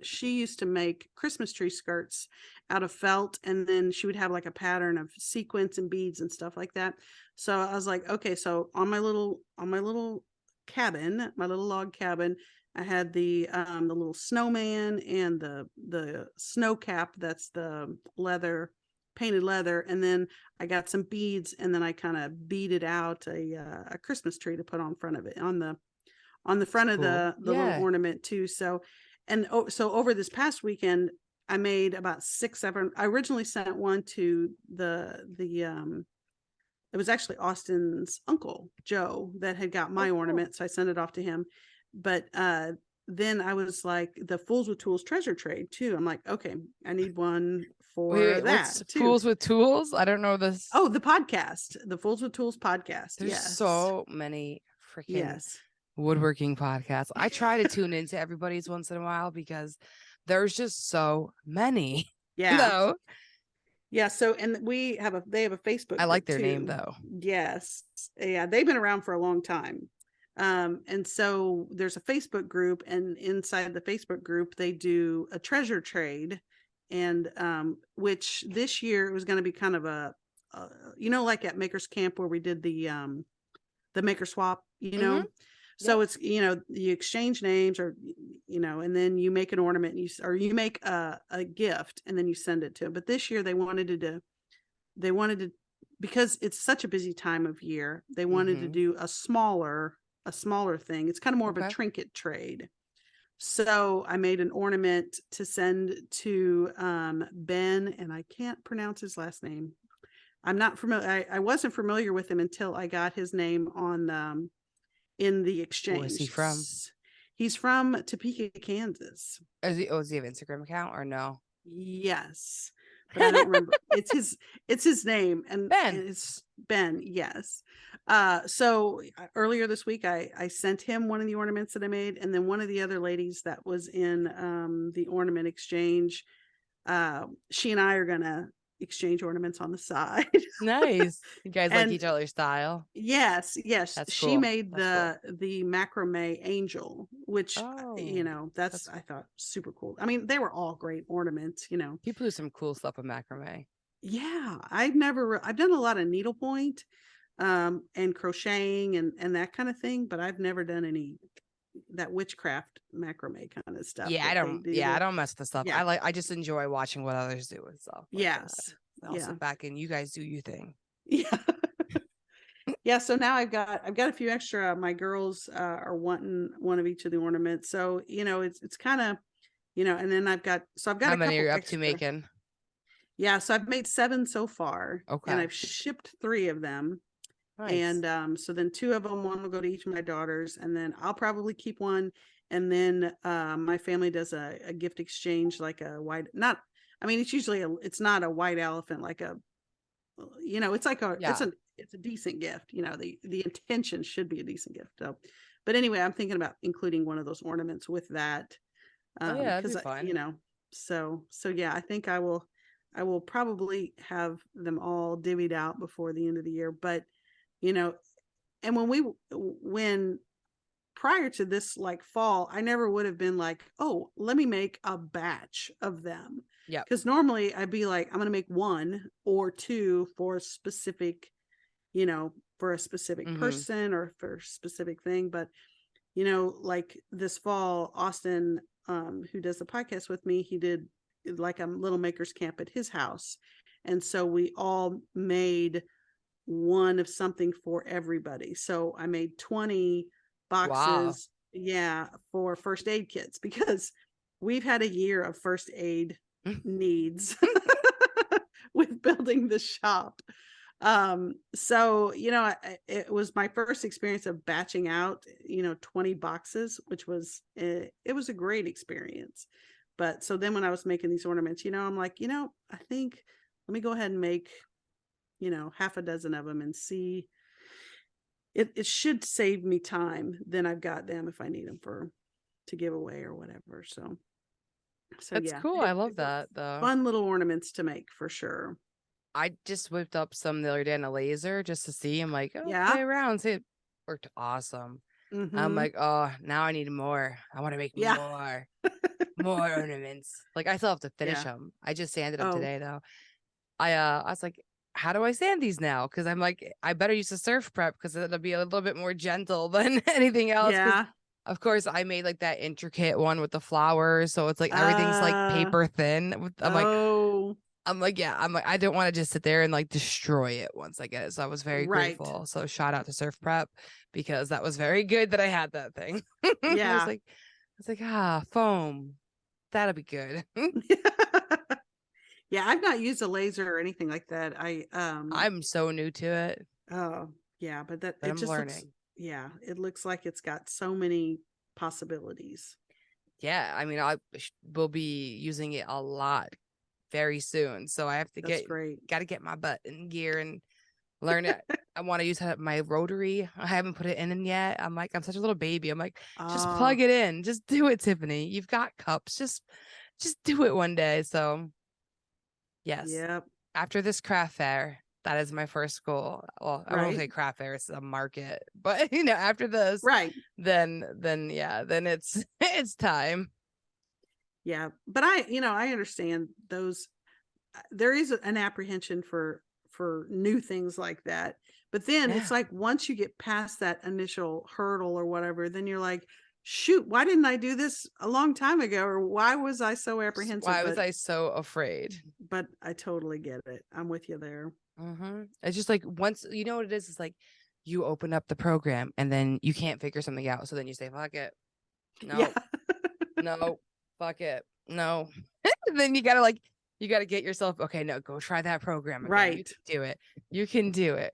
she used to make Christmas tree skirts out of felt, and then she would have like a pattern of sequins and beads and stuff like that. So I was like, okay, so on my little cabin, my little log cabin, I had the little snowman and the snow cap, that's the painted leather, and then I got some beads, and then I kind of beaded out a Christmas tree to put on front of it, on the front of the little ornament too. So over this past weekend, I made about 6, 7. I originally sent one to it was actually Austin's uncle, Joe, that had got my ornament. So I sent it off to him. But then I was like, the Fools with Tools treasure trade too. I'm like, okay, I need one for that. What's Fools with Tools? I don't know this. Oh, the podcast, the Fools with Tools podcast. There's so many freaking woodworking podcasts. I try to tune into everybody's once in a while because there's just so many. Yeah. Yeah. So, and they have a Facebook. I like their name though. Yes. Yeah. They've been around for a long time. And so there's a Facebook group, and inside the Facebook group, they do a treasure trade, and which this year it was going to be kind of a like at Makers Camp where we did the maker swap, so it's, you exchange names, or, and then you make an ornament, or you make a gift, and then you send it to them. But this year they wanted to, because it's such a busy time of year, they wanted to do a smaller thing. It's kind of more of a trinket trade. So I made an ornament to send to Ben, and I can't pronounce his last name. I'm not familiar. I wasn't familiar with him until I got his name on in the exchange. Where's he from? He's from Topeka, Kansas. Does he have an Instagram account or no? Yes, but I don't remember. It's his name, and Ben. It's Ben. Yes. So earlier this week, I sent him one of the ornaments that I made, and then one of the other ladies that was in the ornament exchange, she and I are gonna exchange ornaments on the side. Nice. You guys like each other's style? Yes. That's she cool. made the macrame angel, which that's I thought super cool. I mean, they were all great ornaments. People do some cool stuff with macrame. Yeah, I've done a lot of needlepoint and crocheting and that kind of thing, but I've never done any that witchcraft macrame kind of stuff. I don't mess with the stuff. Yeah. I just enjoy watching what others do and stuff. Yes. I'll sit back and you guys do your thing. Yeah. Yeah. So now I've got a few extra. My girls are wanting one of each of the ornaments. So, it's kind of, and then I've got how many are you up to making? Yeah. So I've made 7 so far. Okay. And I've shipped 3 of them. Nice. And so then 2 of them, one will go to each of my daughters, and then I'll probably keep one. And then my family does a gift exchange, like a white, it's usually it's not a white elephant, like it's like it's a decent gift. The intention should be a decent gift. So, but anyway, I'm thinking about including one of those ornaments with that. That'd be fun. So yeah, I think I will probably have them all divvied out before the end of the year. But and when prior to this, like fall, I never would have been like, oh, let me make a batch of them. Yeah. Because normally I'd be like, I'm going to make 1 or 2 for a specific, person or for a specific thing. But, like this fall, Austin, who does the podcast with me, he did like a little makers camp at his house. And so we all made one of something for everybody. So I made 20 boxes. Wow. Yeah, for first aid kits, because we've had a year of first aid needs with building the shop. So it was my first experience of batching out 20 boxes, which was it was a great experience. But so then when I was making these ornaments, I'm like, I think let me go ahead and make, half a dozen of them and see. It should save me time. Then I've got them if I need them to give away or whatever. So That's yeah, cool. I love that though. Fun little ornaments to make for sure. I just whipped up some the other day on a laser just to see. I'm like, oh, Yeah. play around. See, it worked awesome. I'm like, oh, now I need more. I want to make more ornaments. Like I still have to finish them. I just sanded them today though. I was like, how do I sand these now? Because I'm like, I better use the surf prep because it'll be a little bit more gentle than anything else. Yeah. Of course, I made like that intricate one with the flowers, so it's like everything's like paper thin. I'm like, I don't want to just sit there and like destroy it once I get it. So I was very grateful. So shout out to Surf Prep because that was very good that I had that thing. Yeah. I was like, foam, that'll be good. Yeah, I've not used a laser or anything like that. I'm so new to it. Oh, yeah, but I'm learning. It looks like it's got so many possibilities. Yeah, I mean, will be using it a lot very soon. So I have to got to get my butt in gear and learn it. I want to use my rotary. I haven't put it in yet. I'm such a little baby. I'm like, just plug it in. Just do it, Tiffany. You've got cups. Just do it one day. So yes. Yep. After this craft fair, that is my first goal. Well, I won't say craft fair, it's a market. But after this, then it's time. Yeah. But I understand those. There is an apprehension for new things like that. But then it's like once you get past that initial hurdle or whatever, then you're like, shoot, why didn't I do this a long time ago? Or why was I so apprehensive? Why was I so afraid? But I totally get it. I'm with you there. It's just like once you know what it is, it's like you open up the program and then you can't figure something out. So then you say, fuck it. No, no, fuck it. No. Then you gotta get yourself, okay, no, go try that program again. Right. You can do it. You can do it.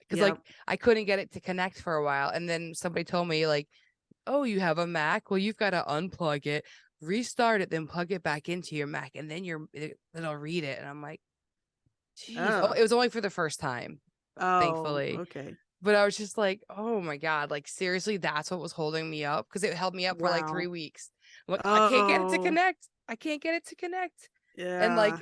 Because like I couldn't get it to connect for a while. And then somebody told me like, oh, you have a Mac? Well, you've got to unplug it, restart it, then plug it back into your Mac, and then it'll read it. And I'm like, geez. Oh, it was only for the first time, thankfully. Okay. But I was just like, oh my God, like seriously, that's what was holding me up because it held me up for like 3 weeks. I'm like, I can't get it to connect. I can't get it to connect. Yeah. And like,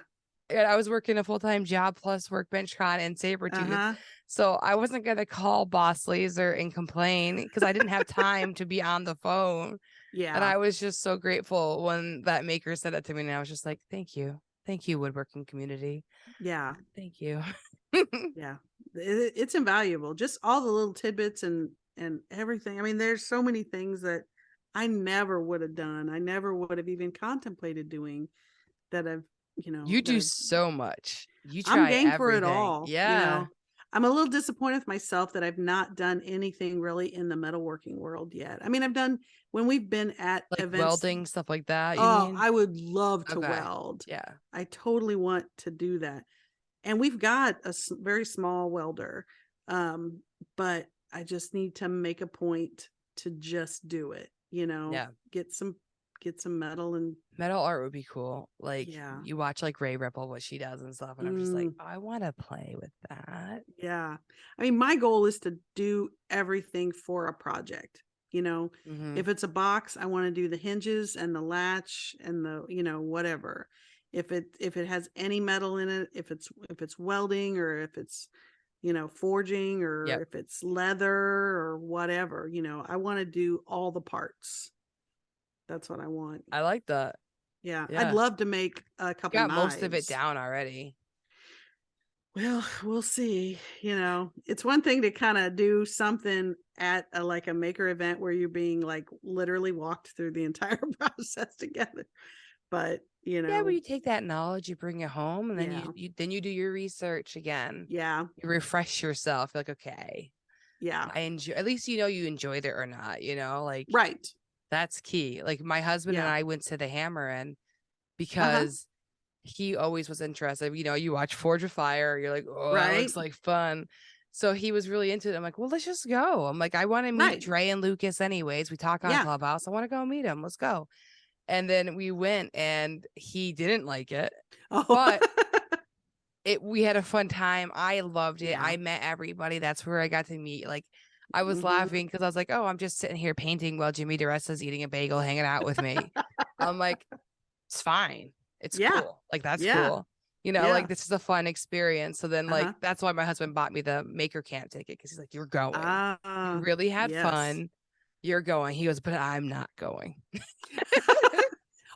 I was working a full-time job plus Workbench Con and Sabretooth. So I wasn't going to call Boss Laser and complain because I didn't have time to be on the phone. Yeah. And I was just so grateful when that maker said that to me. And I was just like, thank you. Thank you, woodworking community. Yeah. Thank you. Yeah. It's invaluable. Just all the little tidbits and everything. I mean, there's so many things that I never would have done. I never would have even contemplated doing that I've, you do so much. You try I'm game everything. for it all. Yeah. I'm a little disappointed with myself that I've not done anything really in the metalworking world yet. I mean, I've done when we've been at like events, welding, stuff like that. I would love to weld. Yeah. I totally want to do that. And we've got a very small welder. But I just need to make a point to just do it, get some metal art would be cool. Like you watch like Ray Ripple, what she does and stuff. And I'm just like, I want to play with that. Yeah. I mean, my goal is to do everything for a project. If it's a box, I want to do the hinges and the latch and the, whatever. If it has any metal in it, if it's welding or if it's, forging or if it's leather or whatever, I want to do all the parts. That's what I want. I like that. Yeah. I'd love to make a couple knives. Most of it down already. Well, we'll see. It's one thing to kind of do something at a maker event where you're being like literally walked through the entire process together. But where you take that knowledge, you bring it home, and then you do your research again. Yeah, you refresh yourself. You're like, okay, I enjoy. At least you enjoyed it or not. Like right. That's key. Like my husband and I went to the Hammer Inn because he always was interested. You watch Forge of Fire, you're like, oh, that looks like fun. So he was really into it. I'm like, well, let's just go. I'm like, I want to meet Dre and Lucas anyways. We talk on Clubhouse. I want to go meet him. Let's go. And then we went and he didn't like it. But We had a fun time. I loved it. Yeah. I met everybody. That's where I got to meet. Like, I was Mm-hmm. laughing because I was like, oh, I'm just sitting here painting while Jimmy DeRessa's eating a bagel, hanging out with me. I'm like, it's fine. It's cool. Like, that's cool. You know, like, this is a fun experience. So then, like, that's why my husband bought me the maker camp ticket, because he's like, you're going. You really had fun. You're going. He goes, but I'm not going.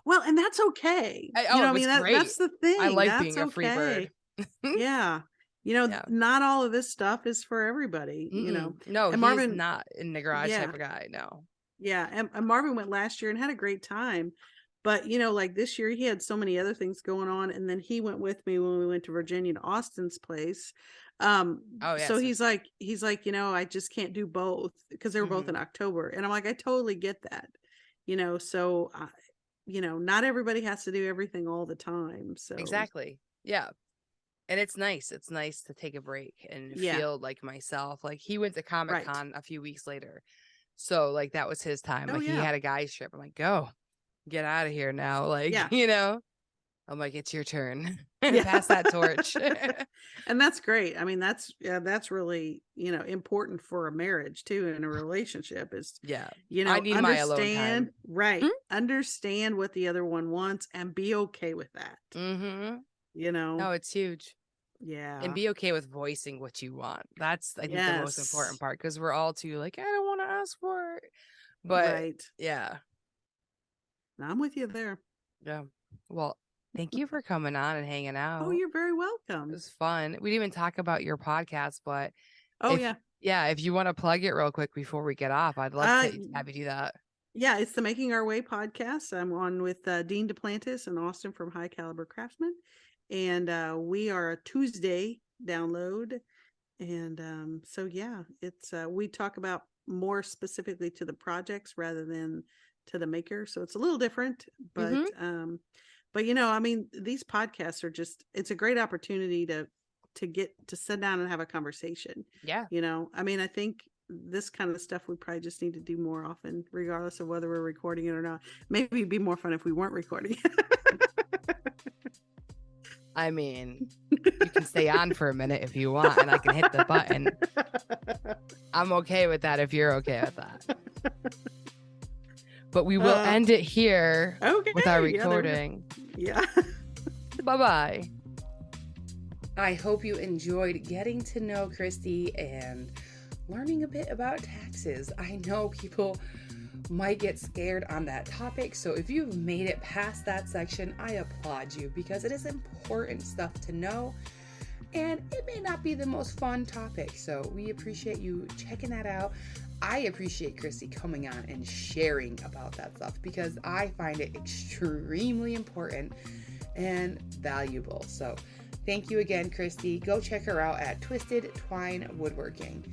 Well, and that's okay. You know, I mean, that's the thing. I like being a free bird. Yeah. You know, not all of this stuff is for everybody, you know. No, and Marvin, he's not in the garage type of guy. No. Yeah. And Marvin went last year and had a great time. But, you know, like this year he had so many other things going on. And then he went with me when we went to Virginia to Austin's place. So he's like, you know, I just can't do both, because they were both in October. And I'm like, I totally get that, you know, so you know, not everybody has to do everything all the time. So exactly. Yeah. And it's nice. It's nice to take a break and feel like myself. Like, he went to Comic-Con a few weeks later. So, like, that was his time. Like, he had a guy's trip. I'm like, go, get out of here now. Like, you know, I'm like, it's your turn. Pass that torch. And that's great. I mean, that's really, you know, important for a marriage too, in a relationship is, you know, I need my alone time. Right. Understand what the other one wants and be okay with that. You know? No, it's huge. Yeah. And be okay with voicing what you want. That's, I think, the most important part, because we're all too like, I don't want to ask for it. But I'm with you there. Yeah. Well, thank you for coming on and hanging out. Oh, you're very welcome. It was fun. We didn't even talk about your podcast, but if you want to plug it real quick before we get off, I'd love to have you do that. Yeah, it's the Making Our Way podcast. I'm on with Dean Duplantis and Austin from High Caliber Craftsman. And we are a Tuesday download. And so, yeah, it's we talk about more specifically to the projects rather than to the maker. So it's a little different. But, you know, I mean, these podcasts are just, it's a great opportunity to get to sit down and have a conversation. Yeah. You know, I mean, I think this kind of stuff we probably just need to do more often, regardless of whether we're recording it or not. Maybe it'd be more fun if we weren't recording. I mean, you can stay on for a minute if you want, and I can hit the button. I'm okay with that if you're okay with that. But we will end it here with our recording. Bye-bye. I hope you enjoyed getting to know Christy and learning a bit about taxes. I know people might get scared on that topic, so if you've made it past that section, I applaud you, because it is important stuff to know, and it may not be the most fun topic, so we appreciate you checking that out. I appreciate Christy coming on and sharing about that stuff, because I find it extremely important and valuable. So thank you again, Christy. Go check her out at Twisted Twine Woodworking.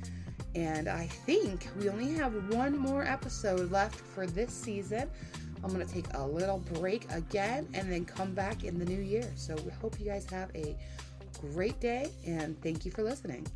And I think we only have one more episode left for this season. I'm going to take a little break again and then come back in the new year. So we hope you guys have a great day, and thank you for listening.